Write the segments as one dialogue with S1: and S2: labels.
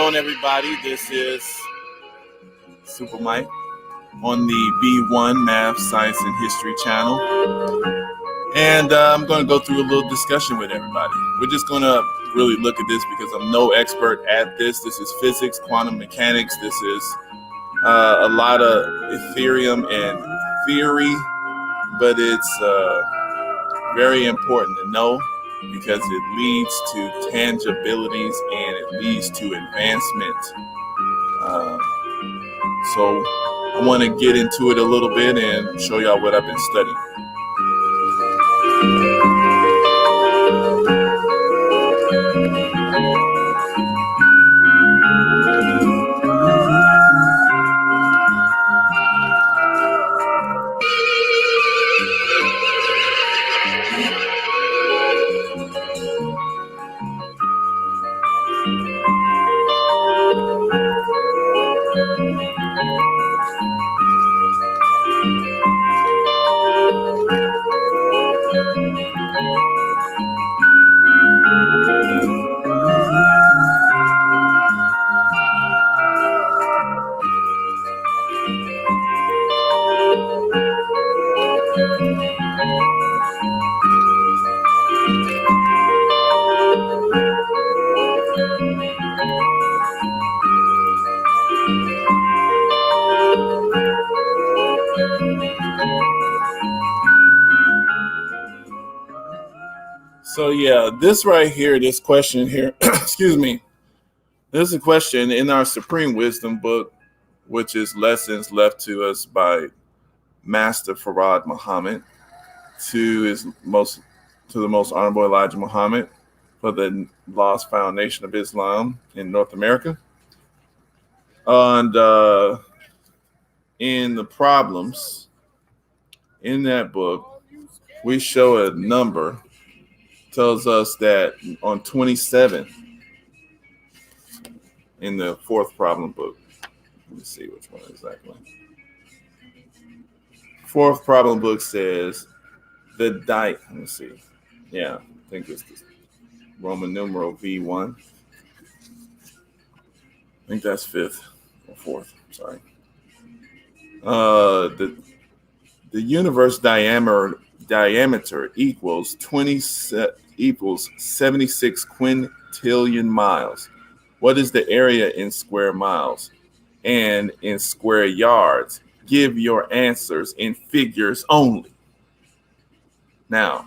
S1: on, everybody? This is Super Mike on the B1 Math, Science, and History channel. And I'm going to go through a little discussion with everybody. We're just going to really look at this because I'm no expert at this. This is physics, quantum mechanics. This is a lot of Ethereum and theory, but it's very important to know because it leads to tangibilities and it leads to advancement. So I want to get into it a little bit and show y'all what I've been studying. So yeah, this right here, this question here, excuse me, this is a question in our Supreme Wisdom book, which is Lessons Left to Us by Master Farad Muhammad to the most honorable Elijah Muhammad for the Lost Foundation of Islam in North America. And in the problems in that book, we show a number. Tells us that on 27 in the fourth problem book, let me see which one exactly. Fourth problem book says let me see. Yeah, I think it's the Roman numeral V1. I think that's fifth or fourth. Sorry. The universe diameter equals 76 quintillion miles. What is the area in square miles and in square yards? Give your answers in figures only. Now,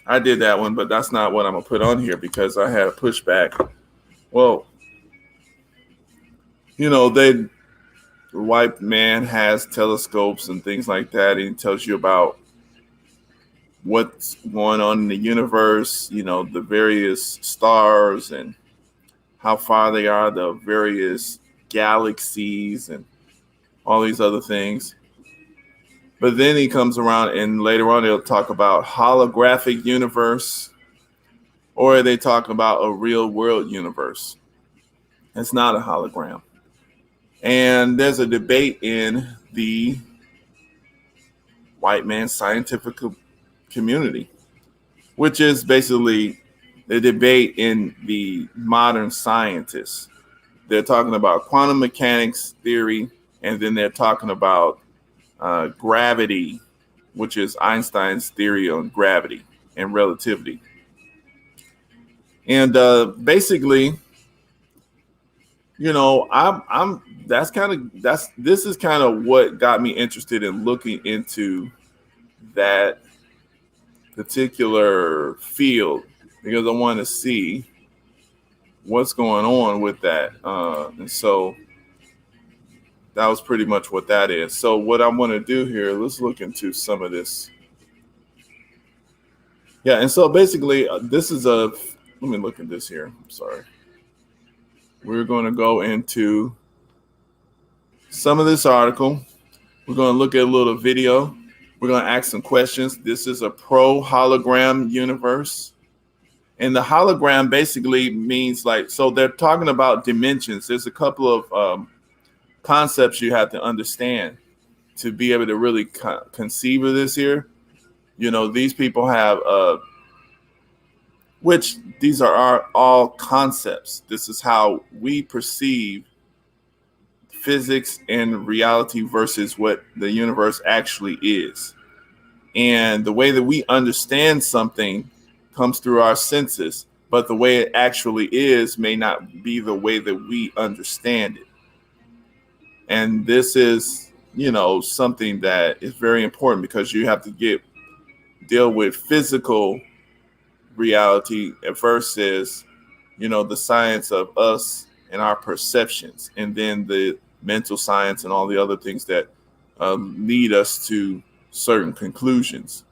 S1: I did that one, but that's not what I'm going to put on here because I had a pushback. Well, the white man has telescopes and things like that, and he tells you about what's going on in the universe, the various stars and how far they are, the various galaxies and all these other things. But then he comes around and later on they'll talk about holographic universe, or they talk about a real world universe. It's not a hologram. And there's a debate in the white man scientific community, which is basically the debate in the modern scientists. They're talking about quantum mechanics theory, and then they're talking about gravity, which is Einstein's theory on gravity and relativity. And basically, this is kind of what got me interested in looking into that particular field, because I want to see what's going on with that. And so that was pretty much what that is. So what I want to do here, let's look into some of this. Yeah, and so basically this is let me look at this here. I'm sorry. We're going to go into some of this article. We're going to look at a little video. We're going to ask some questions. This is a pro hologram universe. And the hologram basically means so they're talking about dimensions. There's a couple of concepts you have to understand to be able to really conceive of this here. These people have which these are all concepts. This is how we perceive physics and reality versus what the universe actually is. And the way that we understand something comes through our senses, but the way it actually is may not be the way that we understand it. And this is, something that is very important because you have to deal with physical reality versus, the science of us and our perceptions, and then the mental science and all the other things that lead us to certain conclusions.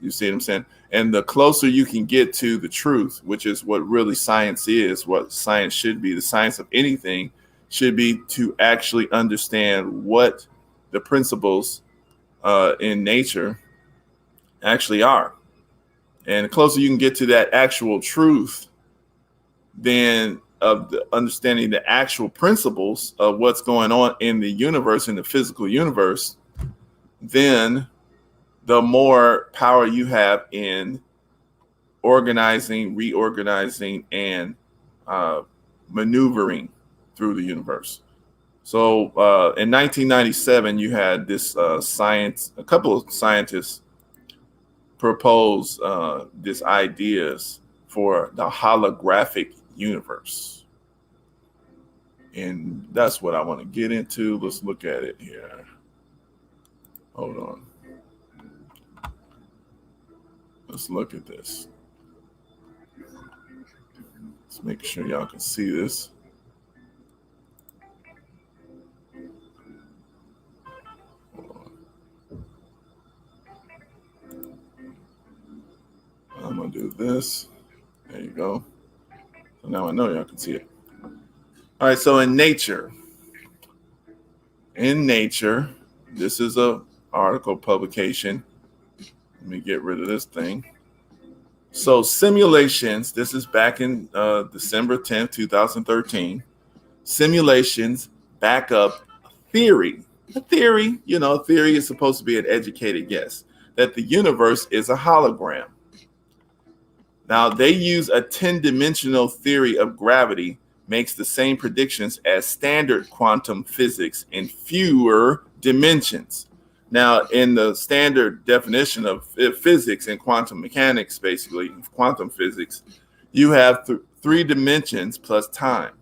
S1: You see what I'm saying? And the closer you can get to the truth, which is what really science is, what science should be, the science of anything should be to actually understand what the principles in nature actually are. And the closer you can get to that actual truth, then of the understanding the actual principles of what's going on in the universe, in the physical universe, then the more power you have in organizing, reorganizing, and maneuvering through the universe. So in 1997, you had this a couple of scientists propose these ideas for the holographic universe. And that's what I want to get into. Let's look at it here. Hold on. Let's look at this. Let's make sure y'all can see this. I'm going to do this. There you go. So now I know y'all can see it. All right, so in nature, this is a article publication. Let me get rid of this thing. So simulations, this is back in December 10th, 2013. Simulations back up theory. A theory, theory is supposed to be an educated guess that the universe is a hologram. Now, they use a 10-dimensional theory of gravity, makes the same predictions as standard quantum physics in fewer dimensions. Now, in the standard definition of physics and quantum mechanics, basically, quantum physics, you have 3 dimensions plus time.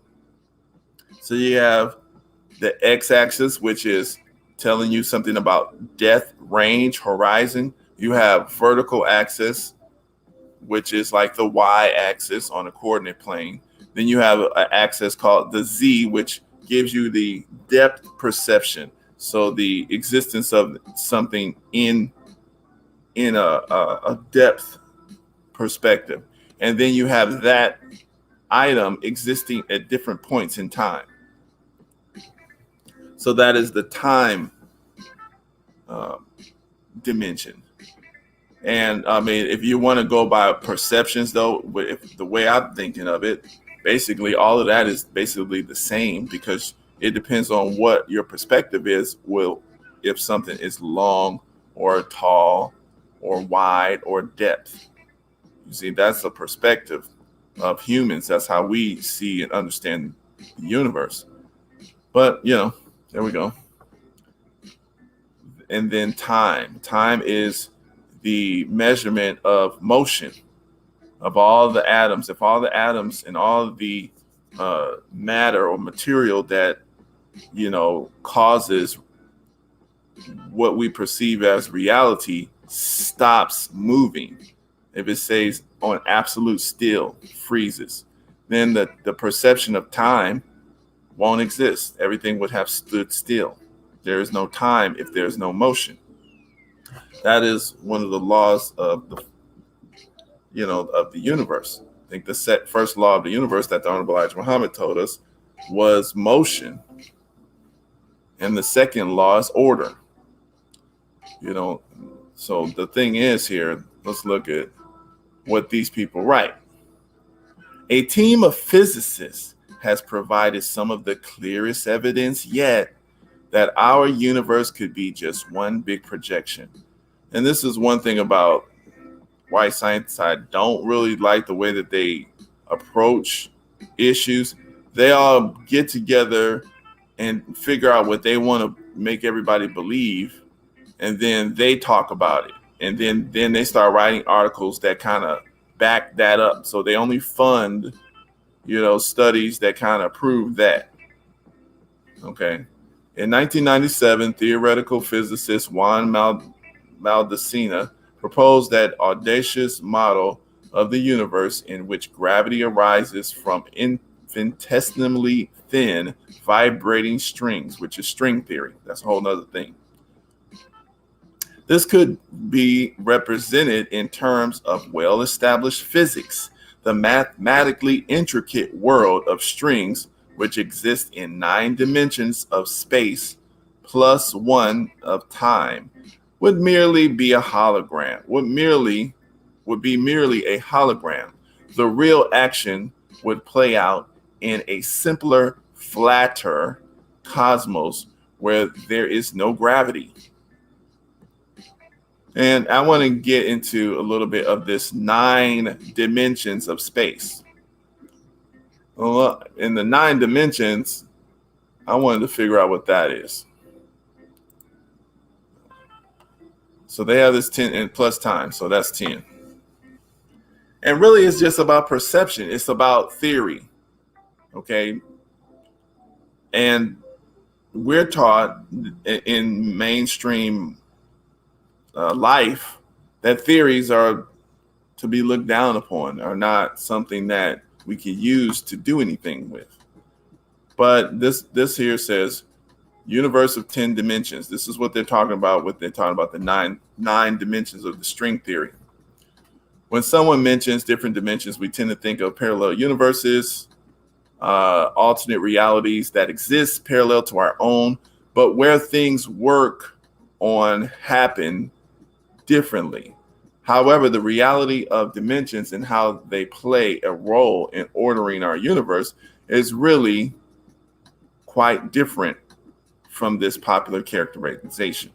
S1: So you have the x-axis, which is telling you something about depth, range, horizon. You have vertical axis, which is like the y-axis on a coordinate plane. Then you have an axis called the z, which gives you the depth perception. So the existence of something in a depth perspective. And then you have that item existing at different points in time. So that is the time dimension. And I mean, if you want to go by perceptions, though, if the way I'm thinking of it, basically all of that is basically the same, because it depends on what your perspective is. Well, if something is long or tall or wide or depth, you see, that's the perspective of humans. That's how we see and understand the universe. But, there we go. And then time. Time is the measurement of motion of all the atoms. If all the atoms and all the matter or material that causes what we perceive as reality stops moving, if it stays on absolute still, freezes, then the perception of time won't exist. Everything would have stood still. There is no time if there's no motion. That is one of the laws of the universe. I think the first law of the universe that the Honorable Elijah Muhammad told us was motion. And the second law is order. So the thing is here, let's look at what these people write. A team of physicists has provided some of the clearest evidence yet that our universe could be just one big projection. And this is one thing about white scientists, I don't really like the way that they approach issues. They all get together and figure out what they want to make everybody believe, and then they talk about it, and then they start writing articles that kind of back that up. So they only fund, studies that kind of prove that. Okay. In 1997, theoretical physicist Juan Maldacena proposed that audacious model of the universe in which gravity arises from infinitesimally thin vibrating strings, which is string theory. That's a whole nother thing. This could be represented in terms of well-established physics, the mathematically intricate world of strings, which exists in 9 dimensions of space plus 1 of time, would merely be a hologram, would be merely a hologram. The real action would play out in a simpler, flatter cosmos where there is no gravity. And I want to get into a little bit of this 9 dimensions of space. Well, in the 9 dimensions, I wanted to figure out what that is. So they have this 10 and plus time, so that's 10. And really, it's just about perception. It's about theory, okay? And we're taught in mainstream life that theories are to be looked down upon, are not something that we can use to do anything with. But this here says universe of 10 dimensions. This is what they're talking about. What they're talking about, the nine dimensions of the string theory. When someone mentions different dimensions, we tend to think of parallel universes, alternate realities that exist parallel to our own, but where things work on happen differently. However, the reality of dimensions and how they play a role in ordering our universe is really quite different from this popular characterization.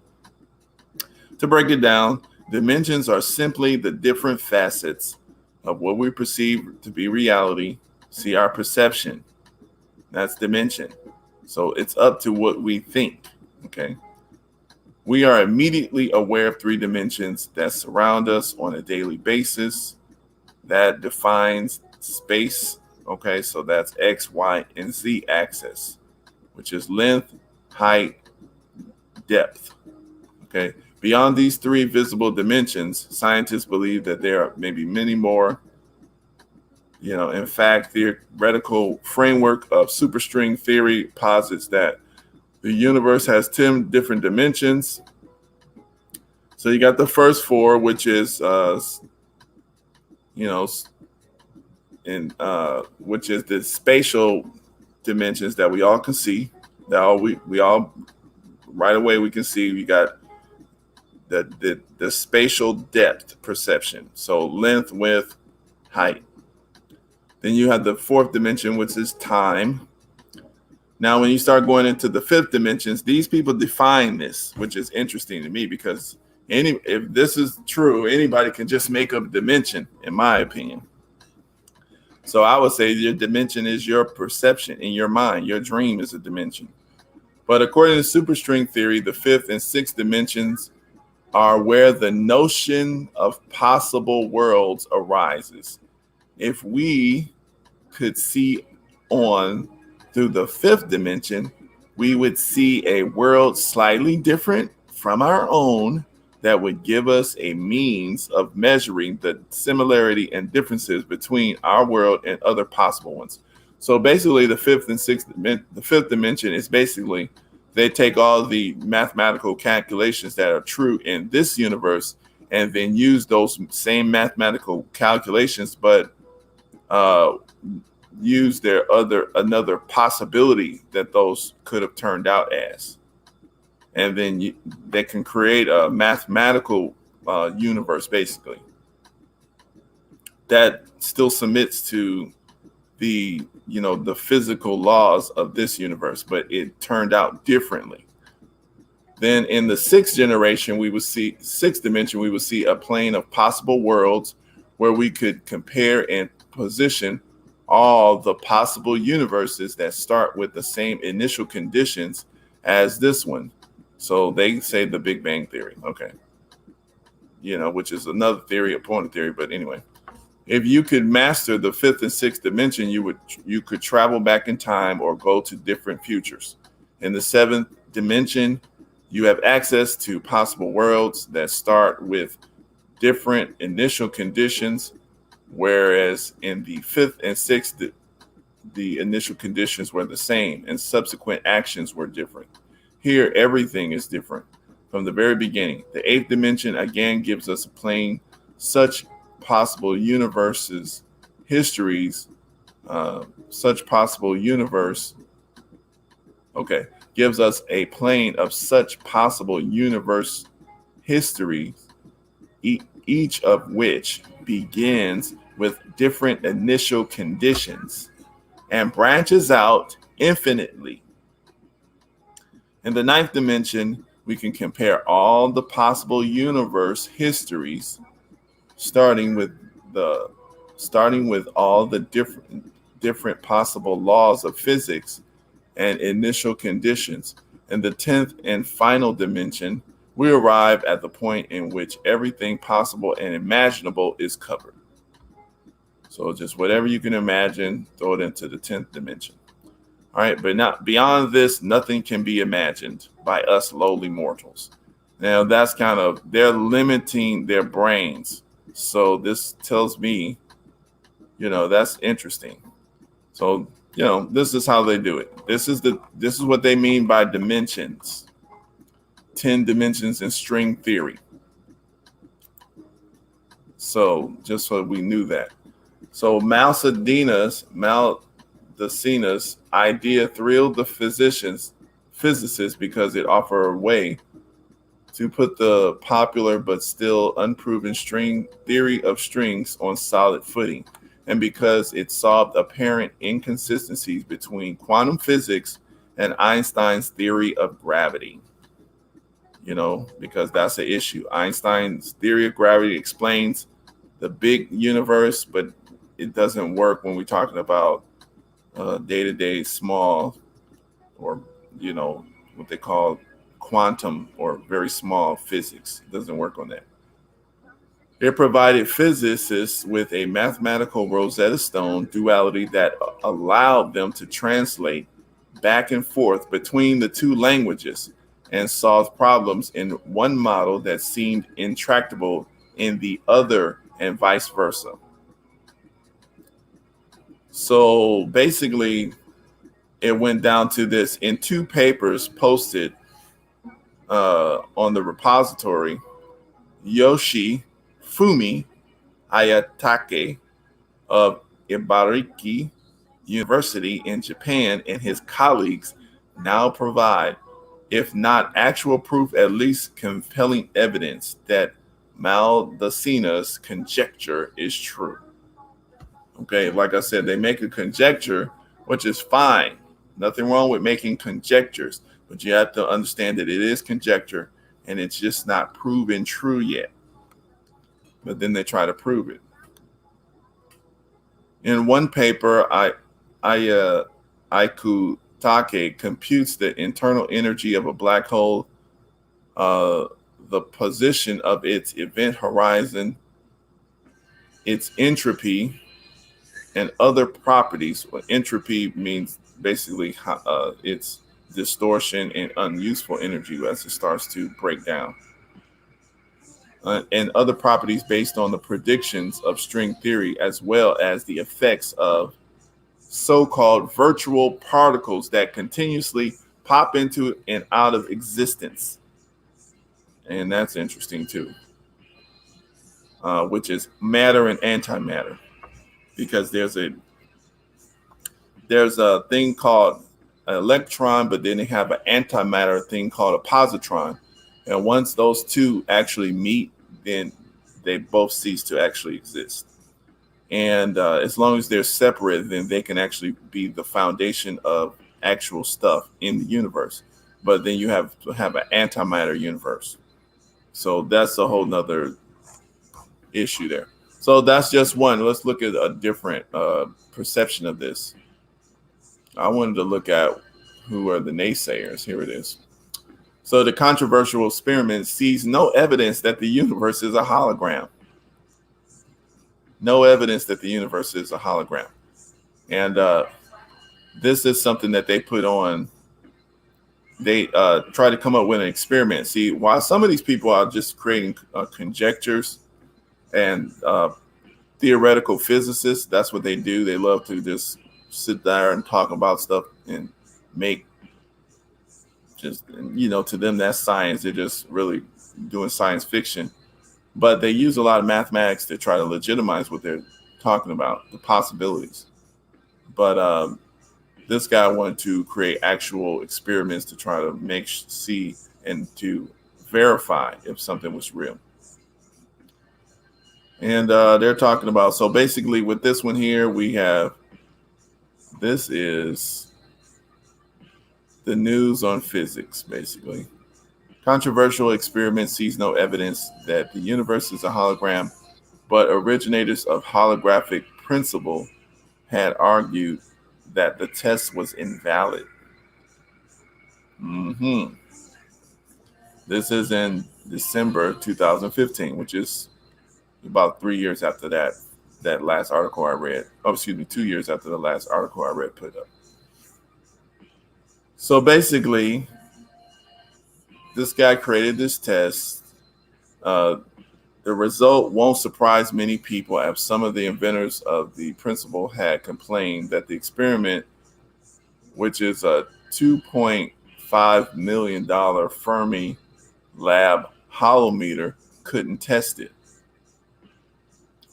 S1: To break it down, dimensions are simply the different facets of what we perceive to be reality. See, our perception, that's dimension. So it's up to what we think, okay? We are immediately aware of 3 dimensions that surround us on a daily basis. That defines space, okay? So that's X, Y, and Z axis, which is length, height, depth, okay? Beyond these 3 visible dimensions, scientists believe that there are maybe many more. In fact, the theoretical framework of superstring theory posits that the universe has 10 different dimensions. So you got the first 4, which is, which is the spatial dimensions that we all can see. That all we all right away we can see. We got the spatial depth perception. So length, width, height. Then you have the 4th dimension, which is time. Now, when you start going into the 5th dimensions, these people define this, which is interesting to me because if this is true, anybody can just make up a dimension, in my opinion. So I would say your dimension is your perception in your mind. Your dream is a dimension. But according to superstring theory, the 5th and 6th dimensions are where the notion of possible worlds arises. If we could see on through the 5th dimension, we would see a world slightly different from our own that would give us a means of measuring the similarity and differences between our world and other possible ones. So basically, the 5th and 6th, the 5th dimension is basically they take all the mathematical calculations that are true in this universe and then use those same mathematical calculations, but use another possibility that those could have turned out as. And then they can create a mathematical universe, basically, that still submits to the physical laws of this universe, but it turned out differently. Then in the sixth dimension, we would see a plane of possible worlds where we could compare and position all the possible universes that start with the same initial conditions as this one. So they say the Big Bang Theory. Okay. Which is another theory, opponent theory. But anyway, if you could master the fifth and sixth dimension, you could travel back in time or go to different futures. In the seventh dimension, you have access to possible worlds that start with different initial conditions, whereas in the fifth and sixth, the initial conditions were the same and subsequent actions were different. Here, everything is different from the very beginning. The eighth dimension again gives us a plane such possible universes, histories, such possible universe. Okay, gives us a plane of such possible universe histories, each of which begins with different initial conditions and branches out infinitely. In the ninth dimension, we can compare all the possible universe histories, starting with all the different possible laws of physics and initial conditions. In the 10th and final dimension, we arrive at the point in which everything possible and imaginable is covered. So just whatever you can imagine, throw it into the 10th dimension. All right, but not beyond this, nothing can be imagined by us lowly mortals. Now that's they're limiting their brains. So this tells me, that's interesting. So, this is how they do it. This is what they mean by dimensions. 10 dimensions in string theory. So just so we knew that. So Maldacena's idea thrilled the physicists because it offered a way to put the popular but still unproven string theory of strings on solid footing, and because it solved apparent inconsistencies between quantum physics and Einstein's theory of gravity. Because that's the issue. Einstein's theory of gravity explains the big universe, but it doesn't work when we're talking about day-to-day small, or what they call quantum or very small physics. It doesn't work on that. It provided physicists with a mathematical Rosetta Stone duality that allowed them to translate back and forth between the two languages and solve problems in one model that seemed intractable in the other, and vice versa. So basically, it went down to this in two papers posted on the repository. Yoshifumi Ayatake of Ibaraki University in Japan and his colleagues now provide, if not actual proof, at least compelling evidence that Maldacena's conjecture is true. Okay, like I said, they make a conjecture, which is fine. Nothing wrong with making conjectures, but you have to understand that it is conjecture and it's just not proven true yet. But then they try to prove it. In one paper, Aikutake computes the internal energy of a black hole, the position of its event horizon, its entropy, and other properties. Well, entropy means basically its distortion and unuseful energy as it starts to break down. And other properties based on the predictions of string theory, as well as the effects of so-called virtual particles that continuously pop into and out of existence. And that's interesting too, which is matter and antimatter, because there's a thing called an electron, but then they have an antimatter thing called a positron. And once those two actually meet, then they both cease to actually exist. And as long as they're separate, then they can actually be the foundation of actual stuff in the universe. but then you have to have an antimatter universe. So that's a whole nother issue there. So that's just one. Let's look at a different perception of this. I wanted to look at who are the naysayers. Here it is. So the controversial experiment sees no evidence that the universe is a hologram. No evidence that the universe is a hologram. And this is something that they put on. They try to come up with an experiment. See, while some of these people are just creating conjectures and theoretical physicists, that's what they do. They love to just sit there and talk about stuff and make just, to them, that's science. They're just really doing science fiction. But they use a lot of mathematics to try to legitimize what they're talking about, the possibilities. But this guy wanted to create actual experiments to try to see and to verify if something was real. And they're talking about, so basically with this one here, this is the news on physics, basically. Controversial experiment sees no evidence that the universe is a hologram, but originators of holographic principle had argued that the test was invalid. This is in December 2015, which is about 3 years after that last article I read. 2 years after the last article I read put up. So basically, this guy created this test. The result won't surprise many people, as some of the inventors of the principle had complained that the experiment, which is a $2.5 million Fermi lab holometer, couldn't test it.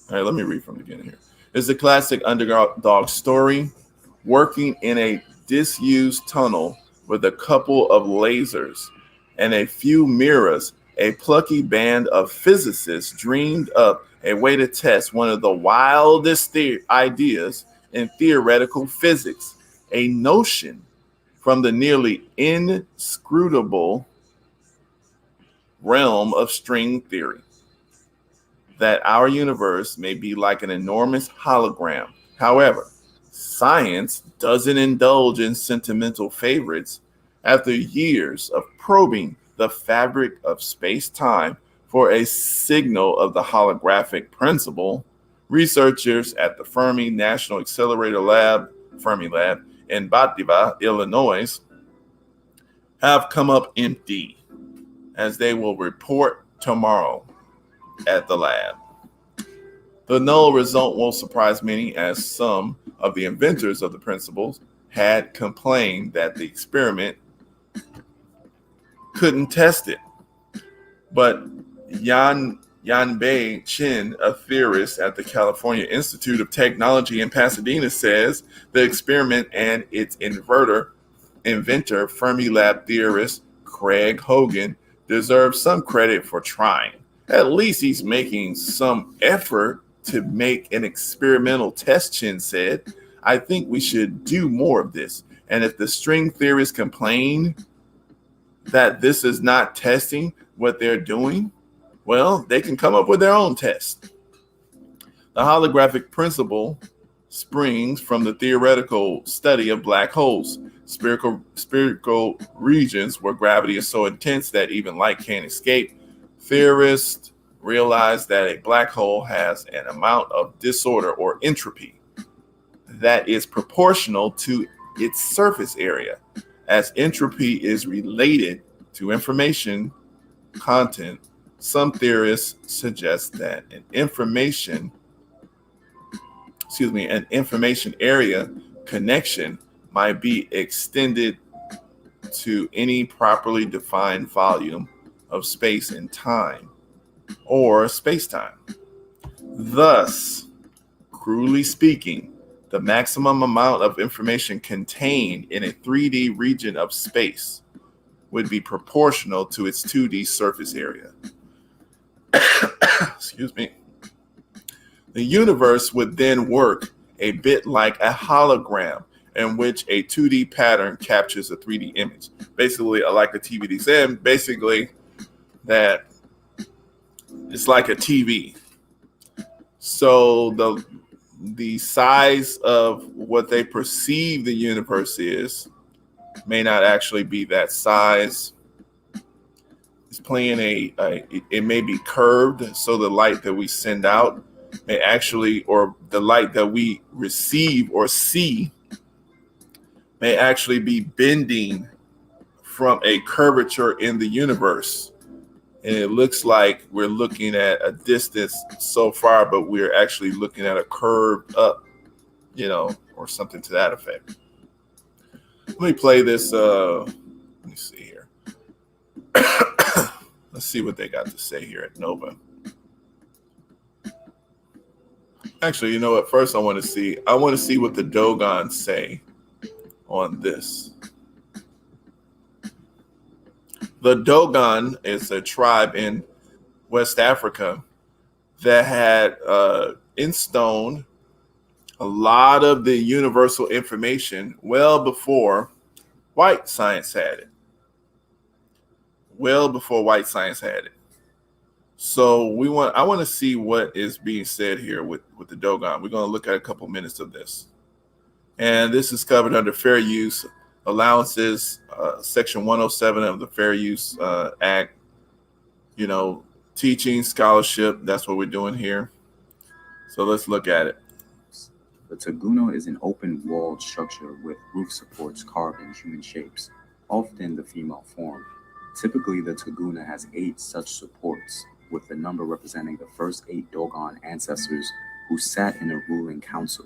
S1: All right, let me read from the beginning here. It's a classic underdog story. Working in a disused tunnel with a couple of lasers and a few mirrors, a plucky band of physicists dreamed up a way to test one of the wildest ideas in theoretical physics, a notion from the nearly inscrutable realm of string theory, that our universe may be like an enormous hologram. However, science doesn't indulge in sentimental favorites. After years of probing the fabric of space-time for a signal of the holographic principle, researchers at the Fermi National Accelerator Lab, Fermi Lab, in Batavia, Illinois, have come up empty, as they will report tomorrow at the lab. The null result won't surprise many, as some of the inventors of the principles had complained that the experiment couldn't test it. But Yanbei Chen, a theorist at the California Institute of Technology in Pasadena, says the experiment and its inventor, Fermilab theorist Craig Hogan, deserves some credit for trying. At least he's making some effort to make an experimental test, Chen said. I think we should do more of this. And if the string theorists complain that this is not testing what they're doing, well, they can come up with their own test. The holographic principle springs from the theoretical study of black holes, spherical regions where gravity is so intense that even light can't escape. Theorists realize that a black hole has an amount of disorder or entropy that is proportional to its surface area. As entropy is related to information content, some theorists suggest that an information area connection might be extended to any properly defined volume of space and time, or space-time. Thus, crudely speaking, the maximum amount of information contained in a 3D region of space would be proportional to its 2D surface area. Excuse me. The universe would then work a bit like a hologram, in which a 2D pattern captures a 3D image. Basically, like a TVD said, basically that it's like a TV. So the size of what they perceive the universe is may not actually be that size. It's playing it may be curved, so the light that we send out may actually, or the light that we receive or see may actually be bending from a curvature in the universe. And it looks like we're looking at a distance so far, but we're actually looking at a curve up, or something to that effect. Let me play this. Let me see here. Let's see what they got to say here at Nova. Actually, you know what? First, I want to see what the Dogon say on this. The Dogon is a tribe in West Africa that had in stone a lot of the universal information well before white science had it. Well before white science had it. So I want to see what is being said here with the Dogon. We're going to look at a couple minutes of this. And this is covered under fair use allowances, section 107 of the Fair Use Act. Teaching, scholarship, that's what we're doing here. So let's look at it.
S2: The Taguna is an open-walled structure with roof supports carved in human shapes, often the female form. Typically, the Taguna has 8 such supports, with the number representing the first 8 Dogon ancestors who sat in a ruling council.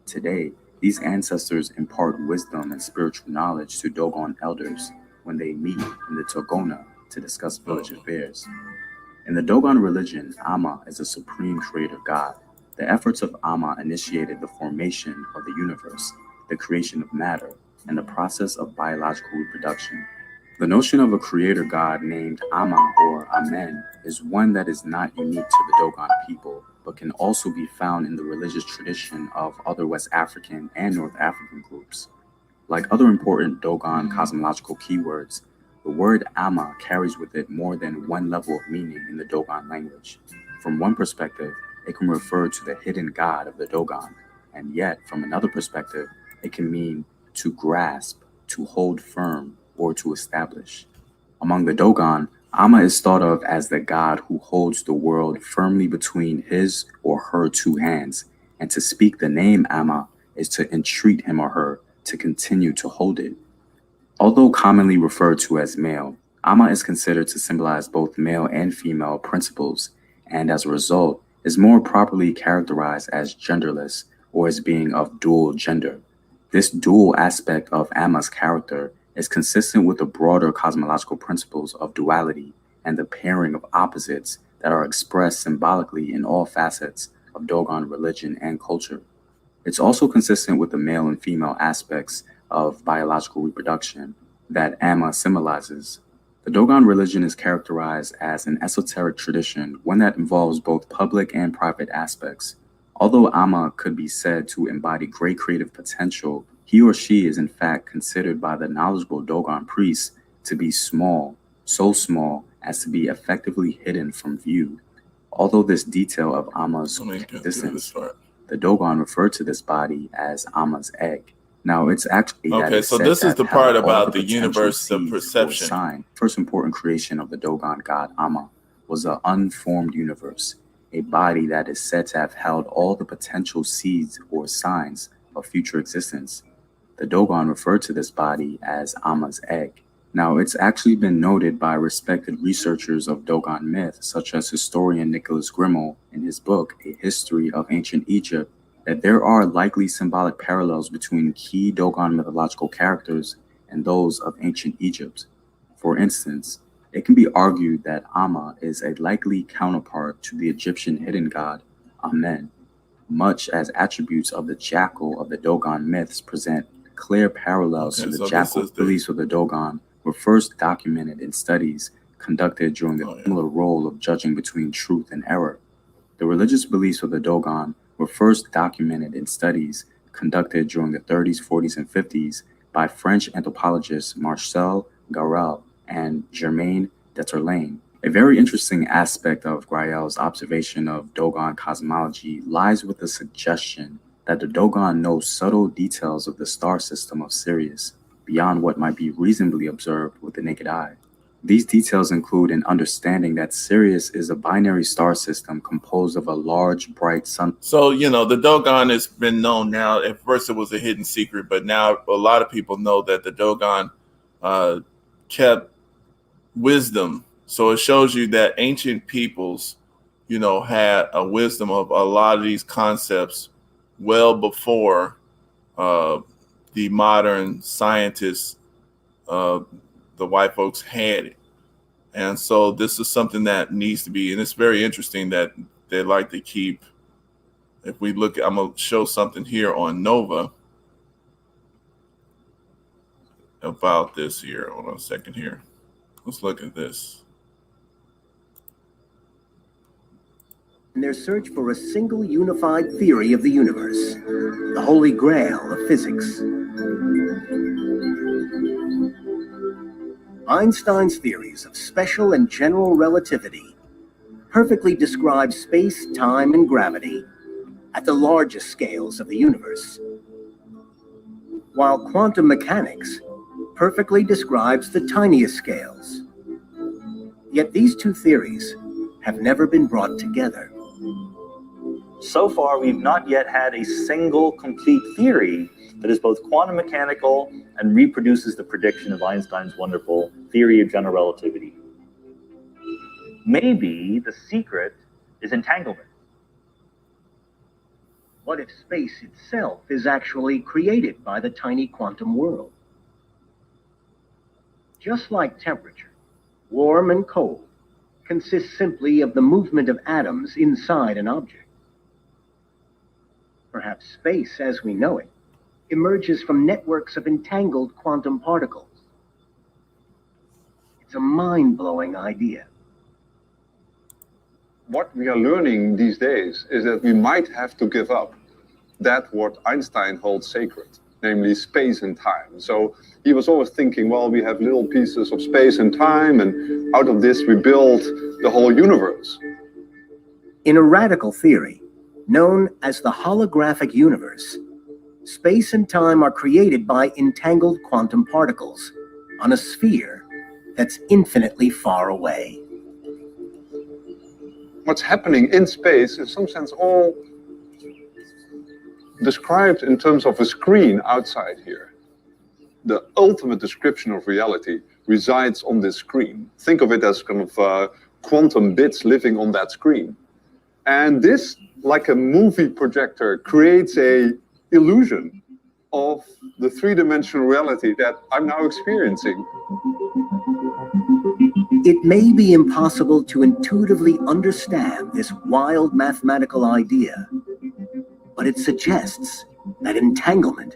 S2: Today, these ancestors impart wisdom and spiritual knowledge to Dogon elders when they meet in the Togona to discuss village affairs. In the Dogon religion, Amma is the supreme creator god. The efforts of Amma initiated the formation of the universe, the creation of matter, and the process of biological reproduction. The notion of a creator god named Amma or Amen is one that is not unique to the Dogon people, but can also be found in the religious tradition of other West African and North African groups. Like other important Dogon cosmological keywords, the word Amma carries with it more than one level of meaning in the Dogon language. From one perspective, it can refer to the hidden god of the Dogon, and yet, from another perspective, it can mean to grasp, to hold firm, or to establish. Among the Dogon, Amma is thought of as the god who holds the world firmly between his or her 2 hands, and to speak the name Amma is to entreat him or her to continue to hold it. Although commonly referred to as male, Amma is considered to symbolize both male and female principles, and as a result, is more properly characterized as genderless or as being of dual gender. This dual aspect of Amma's character is consistent with the broader cosmological principles of duality and the pairing of opposites that are expressed symbolically in all facets of Dogon religion and culture. It's also consistent with the male and female aspects of biological reproduction that Amma symbolizes. The Dogon religion is characterized as an esoteric tradition, one that involves both public and private aspects. Although Amma could be said to embody great creative potential, he or she is in fact considered by the knowledgeable Dogon priests to be small, so small as to be effectively hidden from view. Although this detail of Amma's existence, the Dogon referred to this body as Amma's egg. Now, it's actually
S1: okay. So this is the part about the universe of perception.
S2: Sign. First important creation of the Dogon god Amma was an unformed universe, a body that is said to have held all the potential seeds or signs of future existence. The Dogon referred to this body as Amma's egg. Now, it's actually been noted by respected researchers of Dogon myth, such as historian Nicholas Grimmel in his book, A History of Ancient Egypt, that there are likely symbolic parallels between key Dogon mythological characters and those of ancient Egypt. For instance, it can be argued that Amma is a likely counterpart to the Egyptian hidden god, Amen, much as attributes of the jackal of the Dogon myths present clear parallels to the jackal beliefs of the Dogon were first documented in studies conducted during the similar role of judging between truth and error. The religious beliefs of the Dogon were first documented in studies conducted during the 30s, 40s, and 50s by French anthropologists Marcel Garel and Germain Deterlaine. A very interesting aspect of Grael's observation of Dogon cosmology lies with the suggestion that the Dogon knows subtle details of the star system of Sirius beyond what might be reasonably observed with the naked eye. These details include an understanding that Sirius is a binary star system composed of a large, bright sun.
S1: So, the Dogon has been known now. At first, it was a hidden secret, but now a lot of people know that the Dogon kept wisdom. So it shows you that ancient peoples, had a wisdom of a lot of these concepts well before the modern scientists, the white folks, had it. And so this is something that needs to be, and it's very interesting that they like to keep. If we look, I'm going to show something here on Nova about this here. Hold on a second here. Let's look at this.
S3: In their search for a single unified theory of the universe, the holy grail of physics. Einstein's theories of special and general relativity perfectly describe space, time, and gravity at the largest scales of the universe, while quantum mechanics perfectly describes the tiniest scales. Yet these two theories have never been brought together.
S4: So far, we've not yet had a single complete theory that is both quantum mechanical and reproduces the prediction of Einstein's wonderful theory of general relativity. Maybe the secret is entanglement.
S3: What if space itself is actually created by the tiny quantum world? Just like temperature, warm and cold consists simply of the movement of atoms inside an object. Perhaps space, as we know it, emerges from networks of entangled quantum particles. It's a mind-blowing idea.
S5: What we are learning these days is that we might have to give up that what Einstein holds sacred, namely space and time. So he was always thinking, well, we have little pieces of space and time, and out of this we build the whole universe.
S3: In a radical theory, known as the holographic universe, space and time are created by entangled quantum particles on a sphere that's infinitely far away.
S5: What's happening in space is in some sense all described in terms of a screen outside here. The ultimate description of reality resides on this screen. Think of it as kind of quantum bits living on that screen. And this, like a movie projector, creates an illusion of the three-dimensional reality that I'm now experiencing.
S3: It may be impossible to intuitively understand this wild mathematical idea, but it suggests that entanglement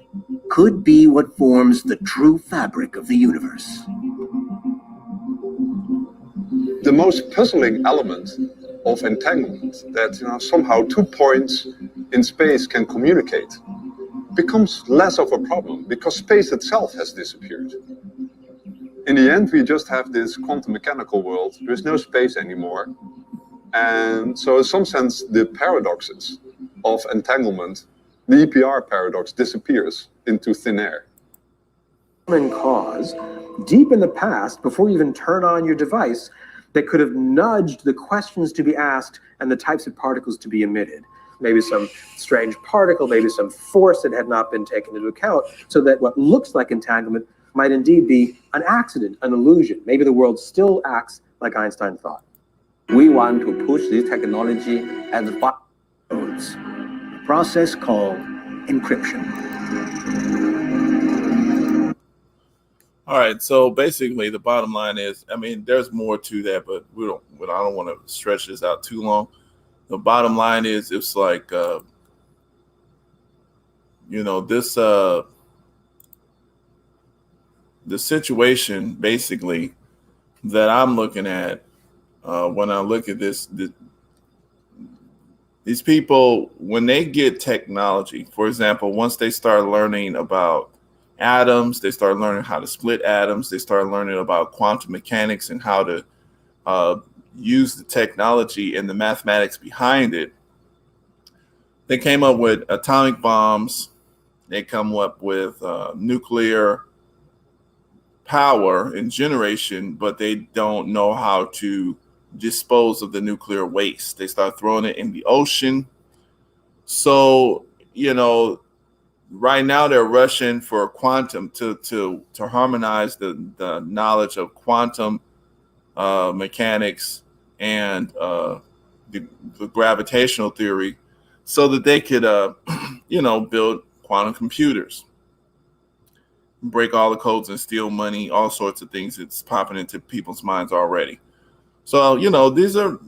S3: could be what forms the true fabric of the universe.
S5: The most puzzling element of entanglement, that somehow 2 points in space can communicate, becomes less of a problem because space itself has disappeared. In the end, we just have this quantum mechanical world. There is no space anymore. And so in some sense, the paradoxes of entanglement, the EPR paradox, disappears into thin air.
S6: Common cause, deep in the past, before you even turn on your device, that could have nudged the questions to be asked and the types of particles to be emitted. Maybe some strange particle, maybe some force that had not been taken into account, so that what looks like entanglement might indeed be an accident, an illusion. Maybe the world still acts like Einstein thought.
S7: We want to push this technology as far
S3: as a process called encryption.
S1: All right, so basically the bottom line is, there's more to that, but I don't want to stretch this out too long. The bottom line is, it's like, this, the situation basically that I'm looking at when I look at this, the these people, when they get technology, for example, once they start learning about atoms, they start learning how to split atoms, they start learning about quantum mechanics and how to uh, use the technology and the mathematics behind it. They came up with atomic bombs. They come up with nuclear power and generation, but they don't know how to dispose of the nuclear waste. They start throwing it in the ocean. So, right now they're rushing for quantum to harmonize the knowledge of quantum mechanics and the gravitational theory so that they could build quantum computers, break all the codes and steal money, all sorts of things that's popping into people's minds already. So, these are,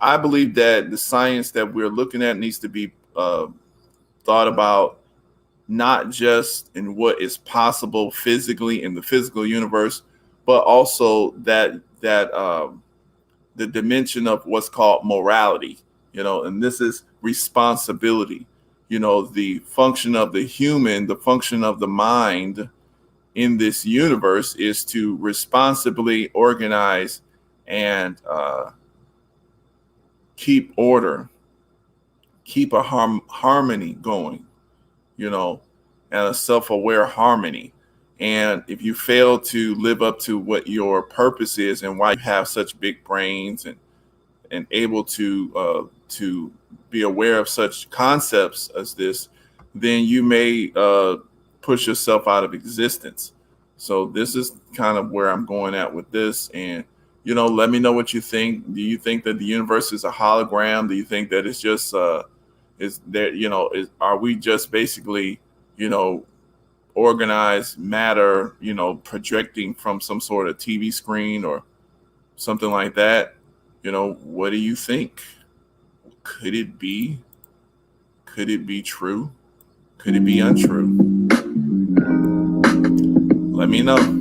S1: I believe that the science that we're looking at needs to be thought about not just in what is possible physically in the physical universe, but also that the dimension of what's called morality, and this is responsibility. The function of the human, the function of the mind in this universe is to responsibly organize and keep order, keep a harmony going, and a self-aware harmony. And if you fail to live up to what your purpose is and why you have such big brains and able to be aware of such concepts as this, then you may push yourself out of existence. So this is kind of where I'm going at with this. And let me know what you think. Do you think that the universe is a hologram? Do you think that it's just is there, are we just basically, organized matter, projecting from some sort of TV screen or something like that? What do you think? Could it be? Could it be true? Could it be untrue? Let me know.